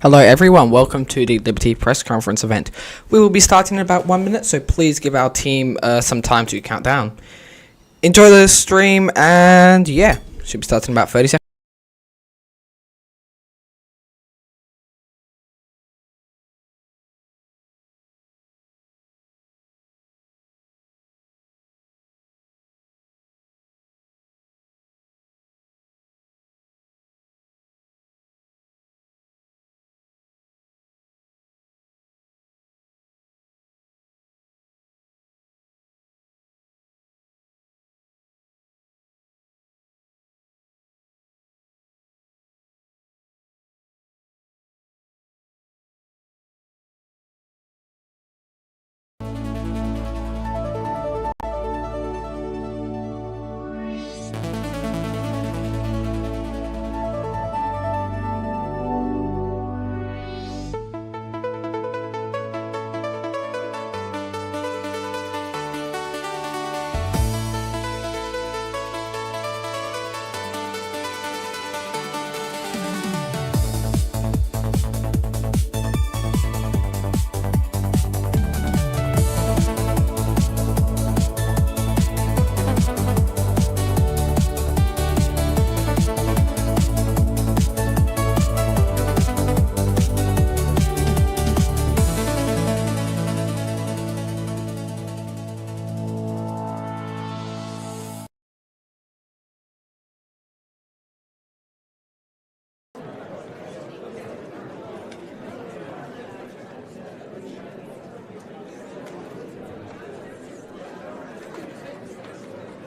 Hello everyone, welcome to the Liberty Press Conference event. We will be starting in about 1 minute, so please give our team some time to count down. Enjoy the stream, and yeah, should be starting in about 30 seconds.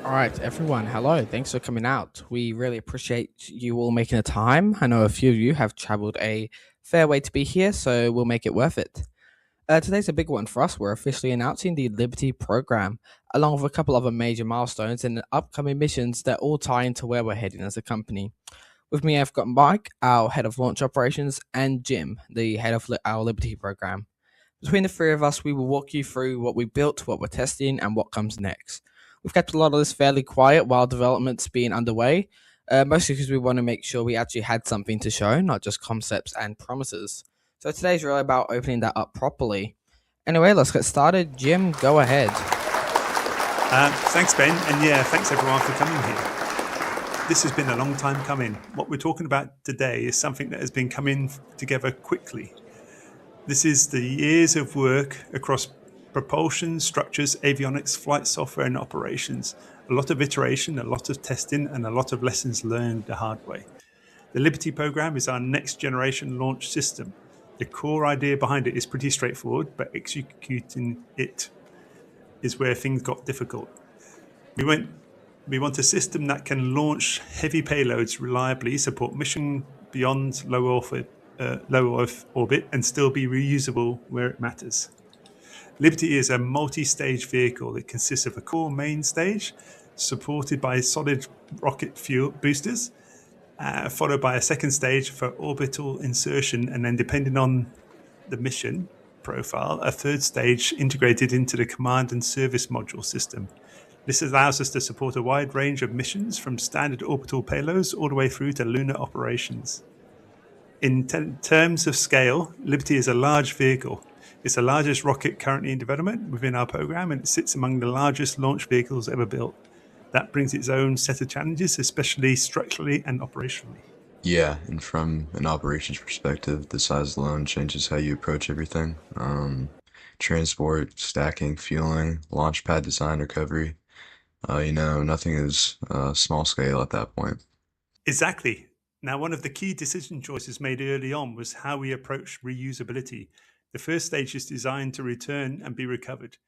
Alright everyone, hello, thanks for coming out. We really appreciate you all making the time. I know a few of you have travelled a fair way to be here, so we'll make it worth it. Today's a big one for us. We're officially announcing the Liberty program, along with a couple other major milestones and upcoming missions that all tie into where we're heading as a company. With me, I've got Mike, our head of launch operations, and Jim, the head of our Liberty program. Between the three of us, we will walk you through what we built, what we're testing, and what comes next. We've kept a lot of this fairly quiet while development's being underway, mostly because we want to make sure we actually had something to show, not just concepts and promises. So today's really about opening that up properly. Anyway, let's get started. Jim, go ahead. Thanks, Ben, and yeah, thanks everyone for coming here. This has been a long time coming. What we're talking about today is something that has been coming together quickly. This is the years of work across propulsion, structures, avionics, flight software, and operations. A lot of iteration, a lot of testing, and a lot of lessons learned the hard way. The Liberty program is our next generation launch system. The core idea behind it is pretty straightforward, but executing it is where things got difficult. We want a system that can launch heavy payloads reliably, support mission beyond low Earth orbit, and still be reusable where it matters. Liberty is a multi-stage vehicle. It consists of a core main stage, supported by solid rocket fuel boosters, followed by a second stage for orbital insertion, and then depending on the mission profile, a third stage integrated into the command and service module system. This allows us to support a wide range of missions from standard orbital payloads all the way through to lunar operations. In terms of scale, Liberty is a large vehicle. It's the largest rocket currently in development within our program, and it sits among the largest launch vehicles ever built. That brings its own set of challenges, especially structurally and operationally. Yeah, and from an operations perspective, the size alone changes how you approach everything. Transport, stacking, fueling, launch pad design, recovery. Nothing is small scale at that point. Exactly. Now, one of the key decision choices made early on was how we approach reusability. The first stage is designed to return and be recovered.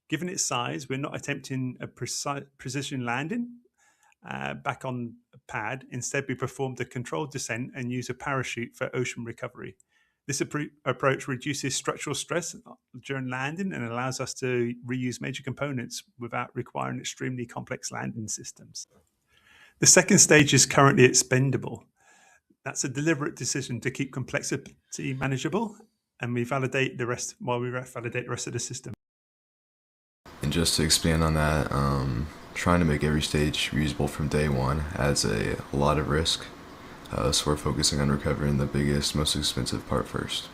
Given its size, we're not attempting a precision landing back on a pad. Instead, we performed a controlled descent and use a parachute for ocean recovery. This approach reduces structural stress during landing and allows us to reuse major components without requiring extremely complex landing systems. The second stage is currently expendable. That's a deliberate decision to keep complexity manageable, and we validate the rest while we validate the rest of the system. And just to expand on that, trying to make every stage reusable from day one adds a lot of risk. So we're focusing on recovering the biggest, most expensive part first.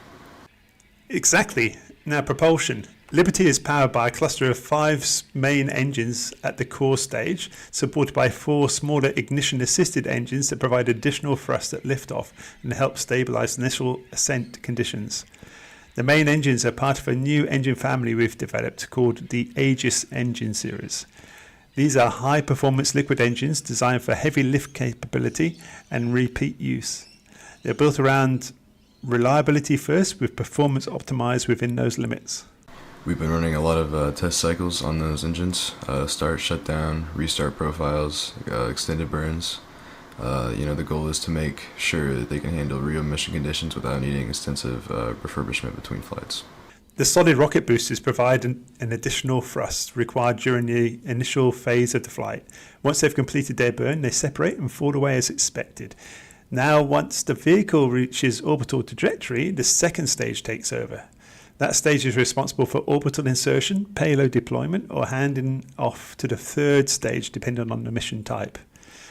Exactly. Now, propulsion. Liberty is powered by a cluster of 5 main engines at the core stage, supported by 4 smaller ignition-assisted engines that provide additional thrust at liftoff and help stabilize initial ascent conditions. The main engines are part of a new engine family we've developed called the Aegis engine series. These are high-performance liquid engines designed for heavy lift capability and repeat use. They're built around reliability first, with performance optimized within those limits. We've been running a lot of test cycles on those engines, start, shutdown, restart profiles, extended burns. The goal is to make sure that they can handle real mission conditions without needing extensive refurbishment between flights. The solid rocket boosters provide an additional thrust required during the initial phase of the flight. Once they've completed their burn, they separate and fall away as expected. Now, once the vehicle reaches orbital trajectory, the second stage takes over. That stage is responsible for orbital insertion, payload deployment, or handing off to the third stage depending on the mission type.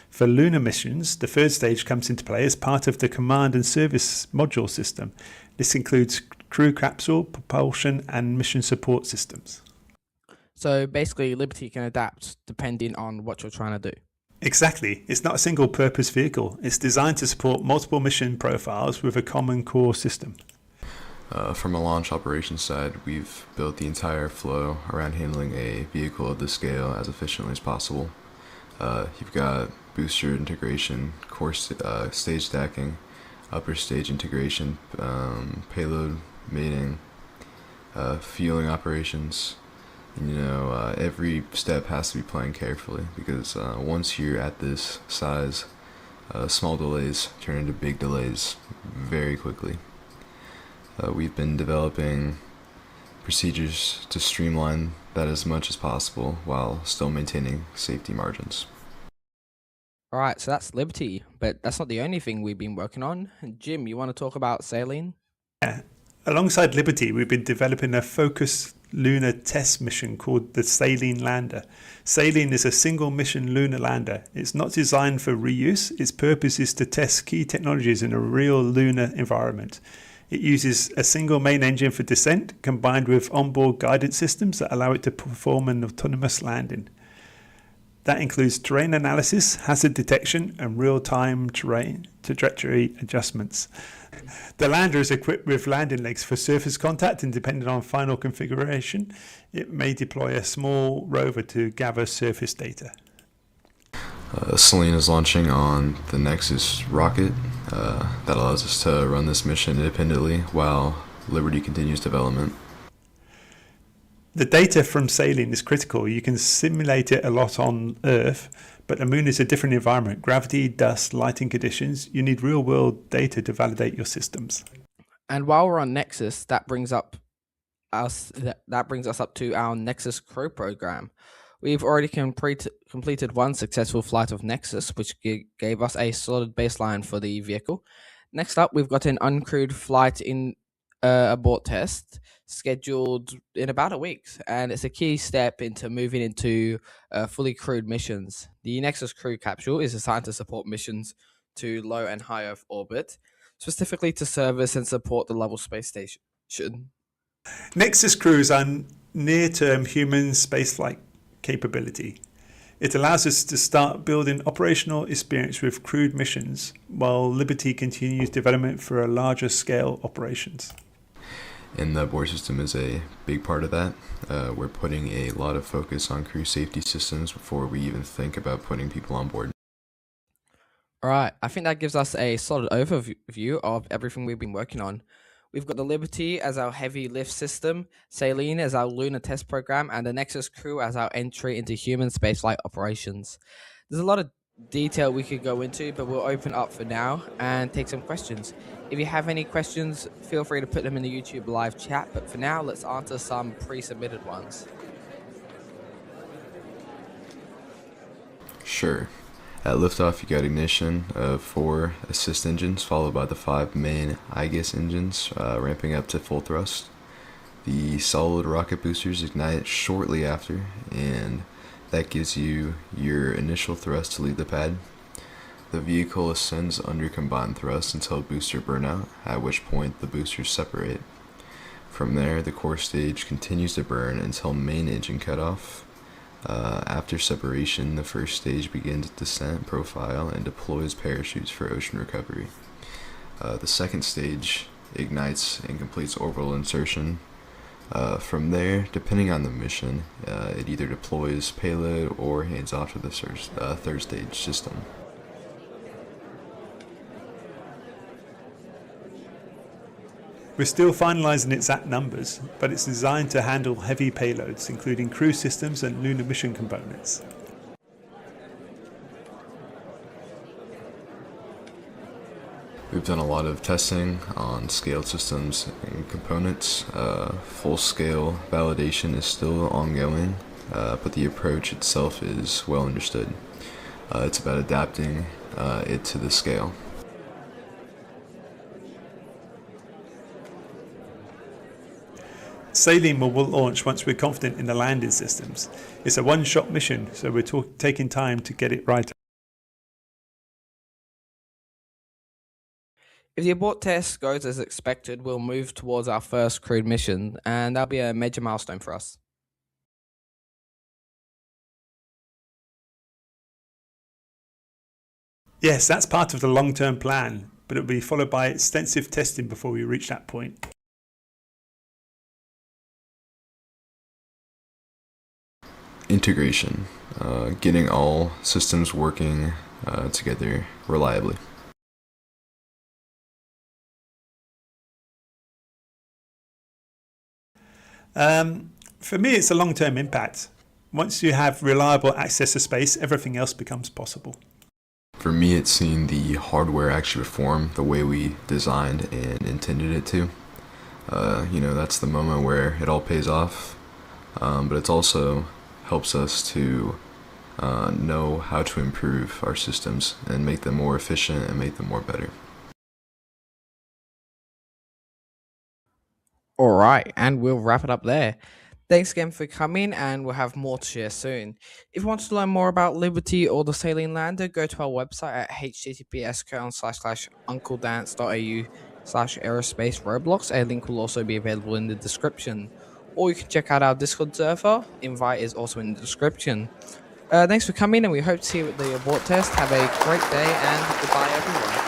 For lunar missions, the third stage comes into play as part of the command and service module system. This includes crew capsule, propulsion, and mission support systems. So basically, Liberty can adapt depending on what you're trying to do. Exactly. It's not a single purpose vehicle. It's designed to support multiple mission profiles with a common core system. From a launch operations side, we've built the entire flow around handling a vehicle of this scale as efficiently as possible. You've got booster integration, core stage stacking, upper stage integration, payload mating, fueling operations. Every step has to be planned carefully because once you're at this size, small delays turn into big delays very quickly. We've been developing procedures to streamline that as much as possible while still maintaining safety margins. All right, so that's Liberty, but that's not the only thing we've been working on. Jim, you want to talk about Saline? Yeah. Alongside Liberty, we've been developing a focused lunar test mission called the Saline Lander. Saline is a single mission lunar lander. It's not designed for reuse. Its purpose is to test key technologies in a real lunar environment. It uses a single main engine for descent combined with onboard guidance systems that allow it to perform an autonomous landing. That includes terrain analysis, hazard detection, and real-time terrain trajectory adjustments. The lander is equipped with landing legs for surface contact, and depending on final configuration, it may deploy a small rover to gather surface data. Selene is launching on the Nexus rocket. That allows us to run this mission independently while Liberty continues development. The data from Saline is critical. You can simulate it a lot on Earth, but the moon is a different environment. Gravity, dust, lighting conditions. You need real-world data to validate your systems. And while we're on Nexus, that brings us up to our Nexus Crew program. We've already completed one successful flight of Nexus, which gave us a solid baseline for the vehicle. Next up, we've got an uncrewed flight in abort test scheduled in about a week, and it's a key step into moving into fully crewed missions. The Nexus Crew capsule is assigned to support missions to low and high Earth orbit, specifically to service and support the Level Space Station. Nexus Crews are near-term human spaceflight capability. It allows us to start building operational experience with crewed missions while Liberty continues development for a larger scale operations. And the board system is a big part of that. We're putting a lot of focus on crew safety systems before we even think about putting people on board. All right, I think that gives us a solid overview of everything we've been working on. We've got the Liberty as our heavy lift system, Saline as our lunar test program, and the Nexus Crew as our entry into human spaceflight operations. There's a lot of detail we could go into, but we'll open up for now and take some questions. If you have any questions, feel free to put them in the YouTube live chat, but for now, let's answer some pre-submitted ones. Sure. At liftoff, you got ignition of 4 assist engines, followed by the 5 main IGUS engines, ramping up to full thrust. The solid rocket boosters ignite shortly after, and that gives you your initial thrust to leave the pad. the vehicle ascends under combined thrust until booster burnout, at which point the boosters separate. From there, the core stage continues to burn until main engine cutoff. After separation, the first stage begins descent profile and deploys parachutes for ocean recovery. The second stage ignites and completes orbital insertion. From there, depending on the mission, it either deploys payload or hands off to the third stage system. We're still finalising its exact numbers, but it's designed to handle heavy payloads, including crew systems and lunar mission components. We've done a lot of testing on scaled systems and components. Full-scale validation is still ongoing, but the approach itself is well understood. It's about adapting it to the scale. Saline will launch once we're confident in the landing systems. It's a one-shot mission, so we're taking time to get it right. If the abort test goes as expected, we'll move towards our first crewed mission, and that'll be a major milestone for us. Yes, that's part of the long-term plan, but it'll be followed by extensive testing before we reach that point. Integration, getting all systems working together reliably. For me, it's a long-term impact. Once you have reliable access to space, everything else becomes possible. For me, it's seeing the hardware actually perform the way we designed and intended it to. That's the moment where it all pays off, but it's also helps us to know how to improve our systems and make them more efficient and make them more better. All right, and we'll wrap it up there. Thanks again for coming, and we'll have more to share soon. If you want to learn more about Liberty or the Saline Lander, go to our website at https://uncledance.au/Eris Space Roblox. A link will also be available in the description. Or you can check out our Discord server. Invite is also in the description. Thanks for coming, and we hope to see you at the abort test. Have a great day, and goodbye, everyone.